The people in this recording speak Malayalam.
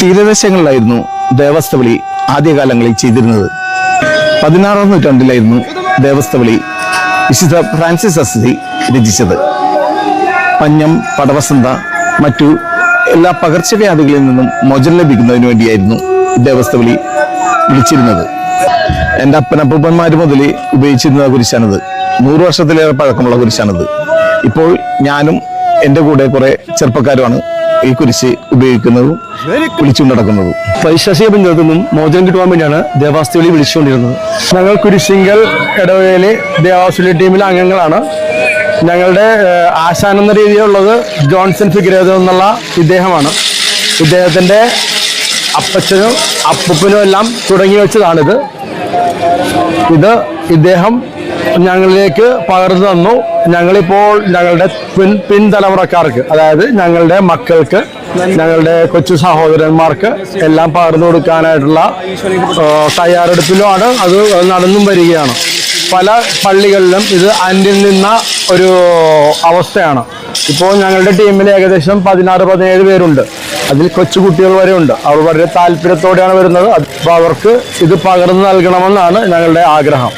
തീരദേശങ്ങളിലായിരുന്നു ദേവസ്ഥവിളി ആദ്യകാലങ്ങളിൽ ചെയ്തിരുന്നത്. 16-ാം നൂറ്റാണ്ടിലായിരുന്നു ദേവസ്ഥവിളി വിശുദ്ധ ഫ്രാൻസിസ് അസിസി രചിച്ചത്. പഞ്ഞം, പടവസന്ത, മറ്റു എല്ലാ പകർച്ചവ്യാധികളിൽ നിന്നും മോചനം ലഭിക്കുന്നതിന് വേണ്ടിയായിരുന്നു ദേവസ്ഥവിളി വിളിച്ചിരുന്നത്. എൻ്റെ അപ്പനപ്പൂപ്പന്മാർ മുതൽ ഉപയോഗിച്ചിരുന്ന കുരിശാണിത്. 100 വർഷത്തിലേറെ പഴക്കമുള്ള കുരിശാണിത്. ഇപ്പോൾ ഞാനും എൻ്റെ കൂടെ കുറെ ചെറുപ്പക്കാരുമാണ് ഈ കുരിശ് ഉപയോഗിക്കുന്നതും വിളിച്ചുകൊണ്ട് നടക്കുന്നതും. പൈശാചിക ബന്ധത്തിൽ നിന്നും മോചനം കിട്ടുവാൻ വേണ്ടിയാണ് ദേവാസ്ഥവിളി വിളിച്ചുകൊണ്ടിരുന്നത്. ഞങ്ങൾ കുരിശിങ്കൽ ഇടവകയിലെ ദേവാസ്ഥവിളി ടീമിലെ അംഗങ്ങളാണ്. ഞങ്ങളുടെ ആശാൻ എന്ന രീതിയിലുള്ളത് ജോൺസൺ ഫിഗ്രേതോ എന്നുള്ള ഇദ്ദേഹമാണ്. ഇദ്ദേഹത്തിൻ്റെ അപ്പച്ചനും അപ്പൂപ്പനും എല്ലാം തുടങ്ങി വെച്ചതാണിത്. ഇദ്ദേഹം ഞങ്ങളിലേക്ക് പകർന്നു തന്നു. ഞങ്ങളിപ്പോൾ ഞങ്ങളുടെ പിൻതലമുറക്കാർക്ക്, അതായത് ഞങ്ങളുടെ മക്കൾക്ക്, ഞങ്ങളുടെ കൊച്ചു സഹോദരന്മാർക്ക് എല്ലാം പകർന്നു കൊടുക്കാനായിട്ടുള്ള തയ്യാറെടുപ്പിലുമാണ്. അത് നടന്നും വരികയാണ്. പല പള്ളികളിലും ഇത് അന്യം നിന്ന ഒരു അവസ്ഥയാണ്. ഇപ്പോൾ ഞങ്ങളുടെ ടീമിൽ ഏകദേശം 16-17 പേരുണ്ട്. അതിൽ കൊച്ചുകുട്ടികൾ വരെ ഉണ്ട്. അവർ വളരെ താല്പര്യത്തോടെയാണ് വരുന്നത്. അപ്പോൾ അവർക്ക് ഇത് പകർന്നു നൽകണമെന്നാണ് ഞങ്ങളുടെ ആഗ്രഹം.